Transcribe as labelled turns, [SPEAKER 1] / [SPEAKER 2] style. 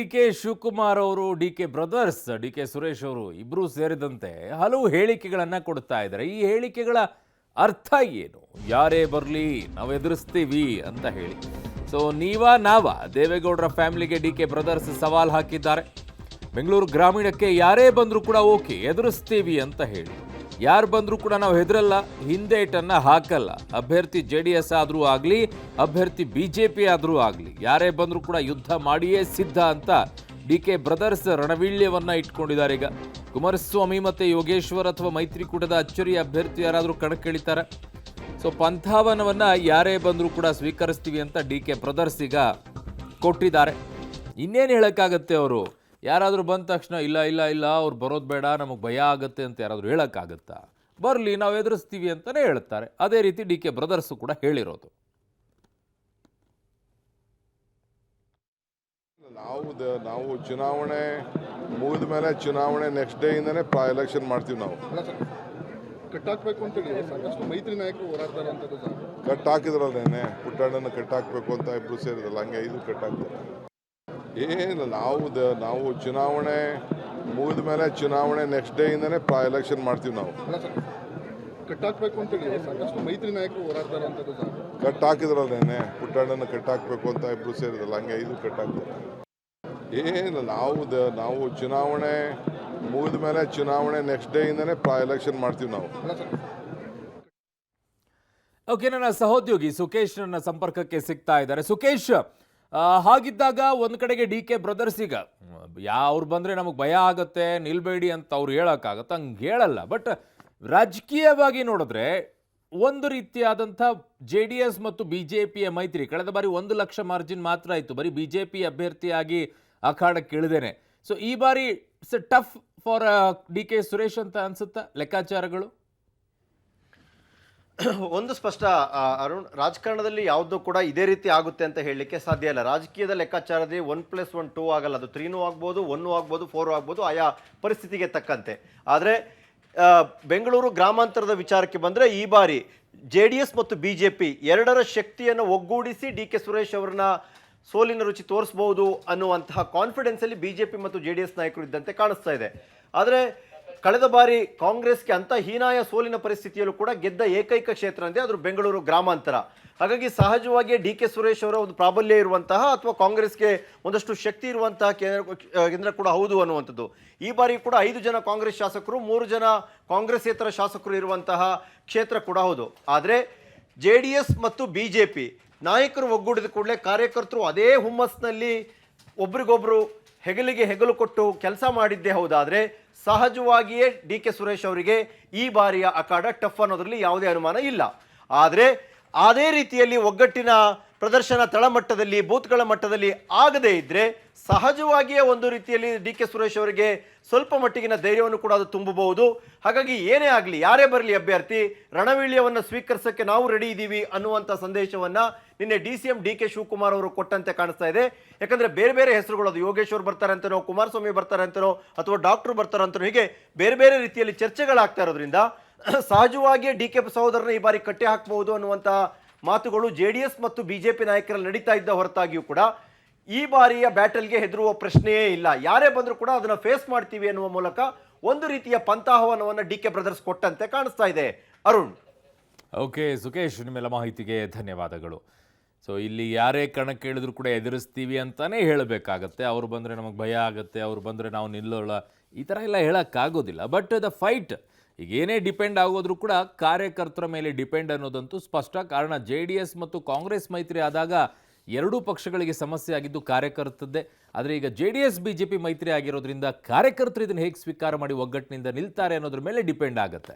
[SPEAKER 1] ಡಿ.ಕೆ. ಶಿವಕುಮಾರ್ ಅವರು, ಡಿ.ಕೆ. ಬ್ರದರ್ಸ್, ಡಿ.ಕೆ. ಸುರೇಶ್ ಅವರು ಇಬ್ಬರೂ ಸೇರಿದಂತೆ ಹಲವು ಹೇಳಿಕೆಗಳನ್ನು ಕೊಡ್ತಾ ಇದ್ದಾರೆ. ಈ ಹೇಳಿಕೆಗಳ ಅರ್ಥ ಏನು? ಯಾರೇ ಬರಲಿ ನಾವು ಎದುರಿಸ್ತೀವಿ ಅಂತ ಹೇಳಿ. ಸೊ ನಾವಾ ದೇವೇಗೌಡರ ಫ್ಯಾಮಿಲಿಗೆ ಡಿ.ಕೆ. ಬ್ರದರ್ಸ್ ಸವಾಲ್ ಹಾಕಿದ್ದಾರೆ. ಬೆಂಗಳೂರು ಗ್ರಾಮೀಣಕ್ಕೆ ಯಾರೇ ಬಂದರೂ ಕೂಡ ಓಕೆ ಎದುರಿಸ್ತೀವಿ ಅಂತ ಹೇಳಿ. ಯಾರು ಬಂದರೂ ಕೂಡ ನಾವು ಹೆದರಲ್ಲ, ಹಿಂದೇಟನ್ನು ಹಾಕಲ್ಲ. ಅಭ್ಯರ್ಥಿ JDS ಆದರೂ ಆಗಲಿ, ಅಭ್ಯರ್ಥಿ BJP ಆದರೂ ಆಗಲಿ, ಯಾರೇ ಬಂದರೂ ಕೂಡ ಯುದ್ಧ ಮಾಡಿಯೇ ಸಿದ್ಧ ಅಂತ ಡಿ.ಕೆ. ಬ್ರದರ್ಸ್ ರಣವೀಳ್ಯವನ್ನು ಇಟ್ಕೊಂಡಿದ್ದಾರೆ. ಈಗ ಕುಮಾರಸ್ವಾಮಿ ಮತ್ತು ಯೋಗೇಶ್ವರ್ ಅಥವಾ ಮೈತ್ರಿಕೂಟದ ಅಚ್ಚರಿ ಅಭ್ಯರ್ಥಿ ಯಾರಾದರೂ ಕಣಕ್ಕಿಳಿತಾರೆ. ಸೊ ಪಂಥಾವನವನ್ನು ಯಾರೇ ಬಂದರೂ ಕೂಡ ಸ್ವೀಕರಿಸ್ತೀವಿ ಅಂತ ಡಿ.ಕೆ. ಬ್ರದರ್ಸ್ ಈಗ ಕೊಟ್ಟಿದ್ದಾರೆ. ಇನ್ನೇನು ಹೇಳೋಕ್ಕಾಗತ್ತೆ? ಅವರು ಯಾರಾದರೂ ಬಂದ ತಕ್ಷಣ ಇಲ್ಲ ಇಲ್ಲ ಇಲ್ಲ ಅವ್ರು ಬರೋದು ಬೇಡ, ನಮಗೆ ಭಯ ಆಗುತ್ತೆ ಅಂತ ಯಾರಾದರೂ ಹೇಳೋಕ್ಕಾಗತ್ತಾ? ಬರಲಿ ನಾವು ಎದುರಿಸ್ತೀವಿ ಅಂತಲೇ ಹೇಳ್ತಾರೆ. ಅದೇ ರೀತಿ ಡಿ.ಕೆ. ಬ್ರದರ್ಸು ಕೂಡ ಹೇಳಿರೋದು.
[SPEAKER 2] ನಾವು ಚುನಾವಣೆ ಮುಗಿದ ಮೇಲೆ ಚುನಾವಣೆ ನೆಕ್ಸ್ಟ್ ಡೇ ಇಂದನೇ ಎಲೆಕ್ಷನ್ ಮಾಡ್ತೀವಿ. ನಾವು
[SPEAKER 3] ಕಟ್ ಹಾಕ್ಬೇಕು ಅಂತೇಳಿ ಸಾಕಷ್ಟು ಮೈತ್ರಿ ನಾಯಕರು ಹೋರಾಡ್ತಾರೆ ಅಂತ
[SPEAKER 2] ಕಟ್ ಹಾಕಿದ್ರಲ್ಲೇನೆ, ಪುಟ್ಟಣ್ಣನ ಕಟ್ ಹಾಕ್ಬೇಕು ಅಂತ ಇಬ್ರು ಸೇರಿದ್ರಲ್ಲ, ಹಂಗೆ ಇದು ಕಟ್ ಹಾಕ್ತಾರೆ. ಏನಿಲ್ಲ, ನಾವು ಚುನಾವಣೆ ಮುಗಿದ ಮೇಲೆ ಚುನಾವಣೆ ನೆಕ್ಸ್ಟ್ ಡೇ ಇಂದನೇ ಎಲೆಕ್ಷನ್ ಮಾಡ್ತೀವಿ. ನಾವು
[SPEAKER 3] ಕಟ್ ಹಾಕ್ಬೇಕು ಅಂತೇಳಿ ಸಾಕಷ್ಟು ಮೈತ್ರಿ ನಾಯಕರು ಹೋರಾಡ್ತಾರೆ ಅಂತ
[SPEAKER 2] ಕಟ್ ಹಾಕಿದ್ರಲ್ಲೇನೆ, ಪುಟ್ಟಣ್ಣನ ಕಟ್ ಹಾಕ್ಬೇಕು ಅಂತ ಇಬ್ರು ಸೇರಿದ್ರಲ್ಲ, ಹಂಗೆ ಇದು ಕಟ್ ಹಾಕ್ತಾರೆ. ಏನಿಲ್ಲ, ನಾವು ಚುನಾವಣೆ ಮುಗಿದ ಮೇಲೆ ಚುನಾವಣೆ ನೆಕ್ಸ್ಟ್ ಡೇ ಇಂದನೇ ಎಲೆಕ್ಷನ್ ಮಾಡ್ತೀವಿ. ನಾವು
[SPEAKER 1] ಓಕೆ, ನನ್ನ ಸಹೋದ್ಯೋಗಿ ಸುಕೇಶ್ ನನ್ನ ಸಂಪರ್ಕಕ್ಕೆ ಸಿಗ್ತಾ ಇದ್ದಾರೆ. ಸುಕೇಶ್, ಹಾಗಿದ್ದಾಗ ಒಂದು ಕಡೆಗೆ ಡಿ.ಕೆ. ಬ್ರದರ್ಸ್ ಈಗ ಅವ್ರು ಬಂದರೆ ನಮಗೆ ಭಯ ಆಗುತ್ತೆ, ನಿಲ್ಬೇಡಿ ಅಂತ ಅವ್ರು ಹೇಳೋಕ್ಕಾಗತ್ತೆ? ಹಂಗೆ ಹೇಳಲ್ಲ. ಬಟ್ ರಾಜಕೀಯವಾಗಿ ನೋಡಿದ್ರೆ ಒಂದು ರೀತಿಯಾದಂಥ JDS ಮತ್ತು BJPಯ ಮೈತ್ರಿ ಕಳೆದ ಬಾರಿ 1 ಲಕ್ಷ ಮಾರ್ಜಿನ್ ಮಾತ್ರ ಆಯಿತು, ಬರೀ BJP ಅಭ್ಯರ್ಥಿಯಾಗಿ ಅಖಾಡಕ್ಕೆ ಇಳಿದೇನೆ. ಸೊ ಈ ಬಾರಿ it's tough for D K. Suresh ಅಂತ ಅನ್ಸುತ್ತಾ ಲೆಕ್ಕಾಚಾರಗಳು?
[SPEAKER 4] ಒಂದು ಸ್ಪಷ್ಟ ಅರುಣ್, ರಾಜಕಾರಣದಲ್ಲಿ ಯಾವುದೂ ಕೂಡ ಇದೇ ರೀತಿ ಆಗುತ್ತೆ ಅಂತ ಹೇಳಲಿಕ್ಕೆ ಸಾಧ್ಯ ಇಲ್ಲ. ರಾಜಕೀಯದ ಲೆಕ್ಕಾಚಾರದಲ್ಲಿ 1+1 2 ಆಗಲ್ಲ. ಅದು 3 ಆಗ್ಬೋದು, 1 ಆಗ್ಬೋದು, 4 ಆಗ್ಬೋದು, ಆಯಾ ಪರಿಸ್ಥಿತಿಗೆ ತಕ್ಕಂತೆ. ಆದರೆ ಬೆಂಗಳೂರು ಗ್ರಾಮಾಂತರದ ವಿಚಾರಕ್ಕೆ ಬಂದರೆ ಈ ಬಾರಿ JDS ಮತ್ತು BJP ಎರಡರ ಶಕ್ತಿಯನ್ನು ಒಗ್ಗೂಡಿಸಿ ಡಿ.ಕೆ. ಸುರೇಶ್ ಅವರನ್ನ ಸೋಲಿನ ರುಚಿ ತೋರಿಸಬಹುದು ಅನ್ನುವಂತಹ ಕಾನ್ಫಿಡೆನ್ಸಲ್ಲಿ BJP ಮತ್ತು JDS ನಾಯಕರು ಇದ್ದಂತೆ ಕಾಣಿಸ್ತಾ ಇದೆ. ಆದರೆ ಕಳೆದ ಬಾರಿ ಕಾಂಗ್ರೆಸ್ಗೆ ಅಂತ ಹೀನಾಯ ಸೋಲಿನ ಪರಿಸ್ಥಿತಿಯಲ್ಲೂ ಕೂಡ ಗೆದ್ದ ಏಕೈಕ ಕ್ಷೇತ್ರ ಅಂದರೆ ಅದು ಬೆಂಗಳೂರು ಗ್ರಾಮಾಂತರ. ಹಾಗಾಗಿ ಸಹಜವಾಗಿಯೇ ಡಿ.ಕೆ. ಸುರೇಶ್ ಅವರ ಒಂದು ಪ್ರಾಬಲ್ಯ ಇರುವಂತಹ ಅಥವಾ ಕಾಂಗ್ರೆಸ್ಗೆ ಒಂದಷ್ಟು ಶಕ್ತಿ ಇರುವಂತಹ ಕೇಂದ್ರ ಕೂಡ ಹೌದು ಅನ್ನುವಂಥದ್ದು. ಈ ಬಾರಿ ಕೂಡ 5 ಜನ ಕಾಂಗ್ರೆಸ್ ಶಾಸಕರು, 3 ಜನ ಕಾಂಗ್ರೆಸ್ಸೇತರ ಶಾಸಕರು ಇರುವಂತಹ ಕ್ಷೇತ್ರ ಕೂಡ ಹೌದು. ಆದರೆ JDS ಮತ್ತು BJP ನಾಯಕರು ಒಗ್ಗೂಡಿದ ಕೂಡಲೇ ಕಾರ್ಯಕರ್ತರು ಅದೇ ಹುಮ್ಮಸ್ನಲ್ಲಿ ಒಬ್ರಿಗೊಬ್ರು ಹೆಗಲಿಗೆ ಹೆಗಲು ಕೊಟ್ಟು ಕೆಲಸ ಮಾಡಿದ್ದೇ ಹೌದಾದರೆ ಸಹಜವಾಗಿಯೇ ಡಿ.ಕೆ. ಸುರೇಶ್ ಅವರಿಗೆ ಈ ಬಾರಿಯ ಅಖಾಡ ಟಫ್ ಅನ್ನೋದ್ರಲ್ಲಿ ಯಾವುದೇ ಅನುಮಾನ ಇಲ್ಲ. ಆದರೆ ಅದೇ ರೀತಿಯಲ್ಲಿ ಒಗ್ಗಟ್ಟಿನ ಪ್ರದರ್ಶನ ತಳಮಟ್ಟದಲ್ಲಿ, ಬೂತ್ಗಳ ಮಟ್ಟದಲ್ಲಿ ಆಗದೇ ಇದ್ದರೆ ಸಹಜವಾಗಿಯೇ ಒಂದು ರೀತಿಯಲ್ಲಿ ಡಿ.ಕೆ. ಸುರೇಶ್ ಅವರಿಗೆ ಸ್ವಲ್ಪ ಮಟ್ಟಿಗಿನ ಧೈರ್ಯವನ್ನು ಕೂಡ ಅದು ತುಂಬಬಹುದು. ಹಾಗಾಗಿ ಏನೇ ಆಗಲಿ, ಯಾರೇ ಬರಲಿ ಅಭ್ಯರ್ಥಿ, ರಣವೀಳ್ಯವನ್ನು ಸ್ವೀಕರಿಸೋಕ್ಕೆ ನಾವು ರೆಡಿ ಇದ್ದೀವಿ ಅನ್ನುವಂಥ ಸಂದೇಶವನ್ನು ನಿನ್ನೆ DCM ಡಿ.ಕೆ. ಶಿವಕುಮಾರ್ ಅವರು ಕೊಟ್ಟಂತೆ ಕಾಣಿಸ್ತಾ ಇದೆ. ಯಾಕಂದರೆ ಬೇರೆ ಬೇರೆ ಹೆಸರುಗಳು, ಅದು ಯೋಗೇಶ್ವರ್ ಬರ್ತಾರೆ ಅಂತನೋ, ಕುಮಾರಸ್ವಾಮಿ ಬರ್ತಾರೆ ಅಂತನೋ, ಅಥವಾ ಡಾಕ್ಟರ್ ಬರ್ತಾರೆ ಅಂತನೋ, ಹೀಗೆ ಬೇರೆ ಬೇರೆ ರೀತಿಯಲ್ಲಿ ಚರ್ಚೆಗಳಾಗ್ತಾ ಇರೋದ್ರಿಂದ ಸಹಜವಾಗಿಯೇ ಡಿ.ಕೆ. ಸಹೋದರನ ಈ ಬಾರಿ ಕಟ್ಟೆ ಹಾಕಬಹುದು ಅನ್ನುವಂಥ ಮಾತುಗಳು JDS ಮತ್ತು BJP ನಾಯಕರಲ್ಲಿ ನಡೀತಾ ಇದ್ದ ಹೊರತಾಗಿಯೂ ಕೂಡ ಈ ಬಾರಿಯ ಬ್ಯಾಟಲ್ಗೆ ಹೆದರುವ ಪ್ರಶ್ನೆಯೇ ಇಲ್ಲ. ಯಾರೇ ಬಂದರೂ ಕೂಡ ಅದನ್ನು ಫೇಸ್ ಮಾಡ್ತೀವಿ ಅನ್ನುವ ಮೂಲಕ ಒಂದು ರೀತಿಯ ಪಂಥಾಹ್ವಾನವನ್ನು ಡಿ.ಕೆ. ಬ್ರದರ್ಸ್ ಕೊಟ್ಟಂತೆ ಕಾಣಿಸ್ತಾ ಇದೆ. ಅರುಣ್.
[SPEAKER 1] ಓಕೆ ಸುಕೇಶ್, ನಿಮ್ಮೆಲ್ಲ ಮಾಹಿತಿಗೆ ಧನ್ಯವಾದಗಳು. ಸೊ ಇಲ್ಲಿ ಯಾರೇ ಕಣಕ್ಕೆ ಇಳಿದ್ರು ಕೂಡ ಎದುರಿಸ್ತೀವಿ ಅಂತಲೇ ಹೇಳಬೇಕಾಗತ್ತೆ. ಅವ್ರು ಬಂದರೆ ನಮಗೆ ಭಯ ಆಗುತ್ತೆ, ಅವ್ರು ಬಂದರೆ ನಾವು ನಿಲ್ಲೋಲ್ಲ, ಈ ಥರ ಎಲ್ಲ ಹೇಳೋಕ್ಕಾಗೋದಿಲ್ಲ. ಬಟ್ ದ ಫೈಟ್ ಈಗ ಏನೇ ಡಿಪೆಂಡ್ ಆಗೋದ್ರೂ ಕೂಡ ಕಾರ್ಯಕರ್ತರ ಮೇಲೆ ಡಿಪೆಂಡ್ ಅನ್ನೋದಂತೂ ಸ್ಪಷ್ಟ. ಕಾರಣ JDS ಮತ್ತು ಕಾಂಗ್ರೆಸ್ ಮೈತ್ರಿ ಆದಾಗ ಎರಡೂ ಪಕ್ಷಗಳಿಗೆ ಸಮಸ್ಯೆ ಆಗಿದ್ದು ಕಾರ್ಯಕರ್ತದ್ದೇ. ಆದರೆ ಈಗ JDS BJP ಮೈತ್ರಿ ಆಗಿರೋದ್ರಿಂದ ಕಾರ್ಯಕರ್ತರು ಇದನ್ನು ಹೇಗೆ ಸ್ವೀಕಾರ ಮಾಡಿ ಒಗ್ಗಟ್ಟಿನಿಂದ ನಿಲ್ತಾರೆ ಅನ್ನೋದ್ರ ಮೇಲೆ ಡಿಪೆಂಡ್ ಆಗುತ್ತೆ.